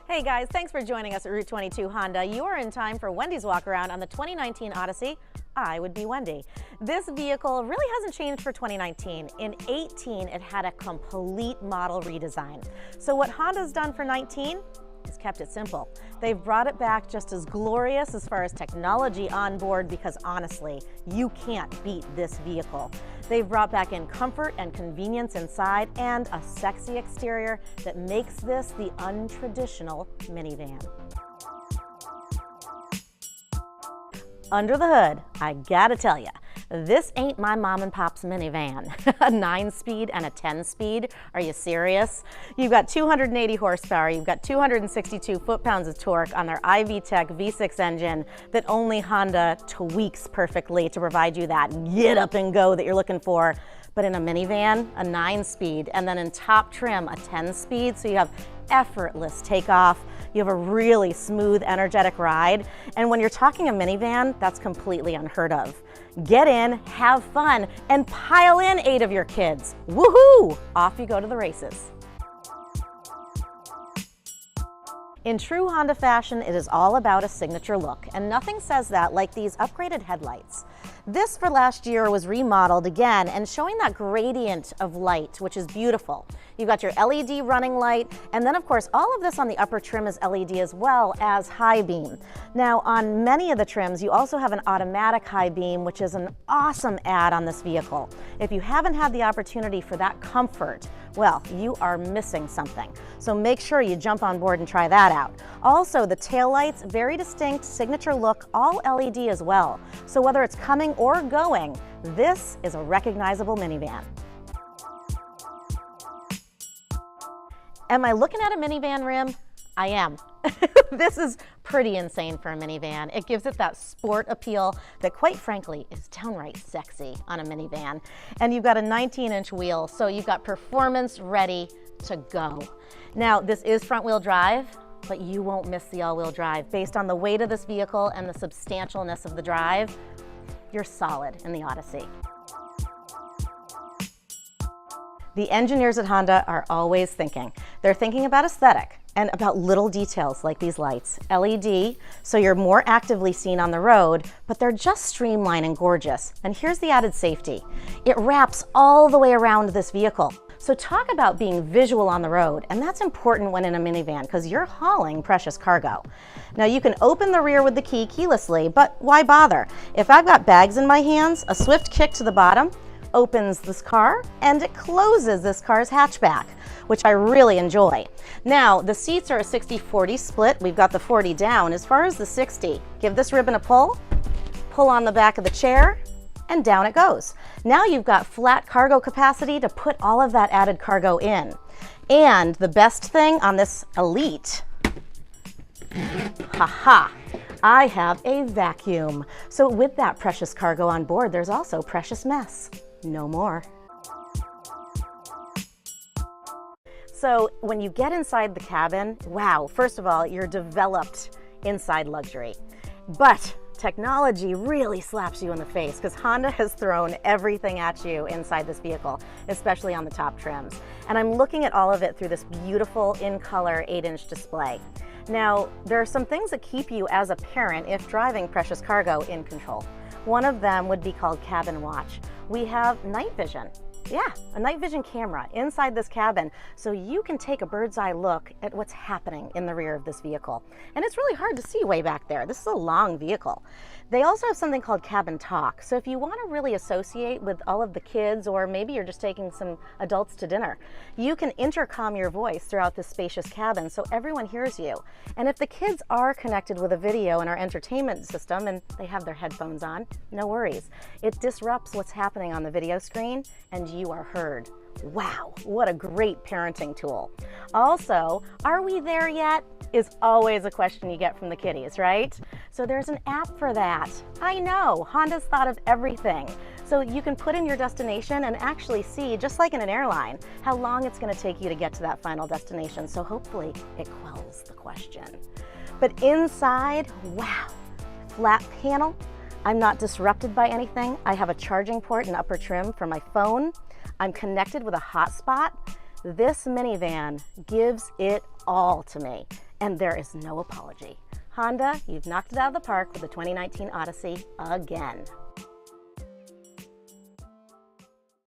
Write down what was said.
Hey guys, thanks for joining us at Route 22 Honda. You are in time for Wendy's Walkaround on the 2019 Odyssey. I would be Wendy. This vehicle really hasn't changed for 2019. In 18, it had a complete model redesign. So what Honda's done for 19 is kept it simple. They've brought it back just as glorious as far as technology on board, because honestly, you can't beat this vehicle. They've brought back in comfort and convenience inside and a sexy exterior that makes this the untraditional minivan. Under the hood, I gotta tell ya, this ain't my mom and pop's minivan. A 9-speed and a 10-speed? Are you serious? You've got 280 horsepower, you've got 262 foot-pounds of torque on their iVTEC V6 engine that only Honda tweaks perfectly to provide you that get up and go that you're looking for. But in a minivan, a 9-speed, and then in top trim, a 10-speed, so you have effortless takeoff. You have a really smooth, energetic ride. And when you're talking a minivan, that's completely unheard of. Get in, have fun, and pile in 8 of your kids. Woohoo! Off you go to the races. In true Honda fashion, it is all about a signature look, and nothing says that like these upgraded headlights. This for last year was remodeled again and showing that gradient of light, which is beautiful. You've got your LED running light, and then of course all of this on the upper trim is LED as well as high beam. Now on many of the trims you also have an automatic high beam, which is an awesome add on this vehicle. If you haven't had the opportunity for that comfort, well, you are missing something. So make sure you jump on board and try that out. Also, the taillights, very distinct signature look, all LED as well. So whether it's coming or going, this is a recognizable minivan. Am I looking at a minivan rim? I am. This is pretty insane for a minivan. It gives it that sport appeal that, quite frankly, is downright sexy on a minivan. And you've got a 19-inch wheel, so you've got performance ready to go. Now, this is front-wheel drive, but you won't miss the all-wheel drive. Based on the weight of this vehicle and the substantialness of the drive, you're solid in the Odyssey. The engineers at Honda are always thinking. They're thinking about aesthetic and about little details like these lights. LED, so you're more actively seen on the road, but they're just streamlined and gorgeous. And here's the added safety. It wraps all the way around this vehicle. So talk about being visual on the road, and that's important when in a minivan because you're hauling precious cargo. Now you can open the rear with the key keylessly, but why bother? If I've got bags in my hands, a swift kick to the bottom opens this car and it closes this car's hatchback, which I really enjoy. Now the seats are a 60-40 split. We've got the 40 down. As far as the 60, give this ribbon a pull on the back of the chair, and down it goes. Now you've got flat cargo capacity to put all of that added cargo in. And the best thing on this Elite, I have a vacuum. So with that precious cargo on board, there's also precious mess. No more. So when you get inside the cabin, wow, first of all, you're developed inside luxury. But technology really slaps you in the face because Honda has thrown everything at you inside this vehicle, especially on the top trims. And I'm looking at all of it through this beautiful in-color 8-inch display. Now, there are some things that keep you as a parent, if driving precious cargo, in control. One of them would be called Cabin Watch. We have night vision. Yeah, a night vision camera inside this cabin, so you can take a bird's eye look at what's happening in the rear of this vehicle. And it's really hard to see way back there. This is a long vehicle. They also have something called Cabin Talk. So if you want to really associate with all of the kids, or maybe you're just taking some adults to dinner, you can intercom your voice throughout this spacious cabin so everyone hears you. And if the kids are connected with a video in our entertainment system and they have their headphones on, no worries. It disrupts what's happening on the video screen and you are heard. Wow, what a great parenting tool. Also, are we there yet? Is always a question you get from the kiddies, right? So there's an app for that. I know, Honda's thought of everything. So you can put in your destination and actually see, just like in an airline, how long it's gonna take you to get to that final destination. So hopefully it quells the question. But inside, wow, flat panel. I'm not disrupted by anything. I have a charging port and upper trim for my phone. I'm connected with a hotspot. This minivan gives it all to me. and there is no apology. Honda, you've knocked it out of the park with the 2019 Odyssey again.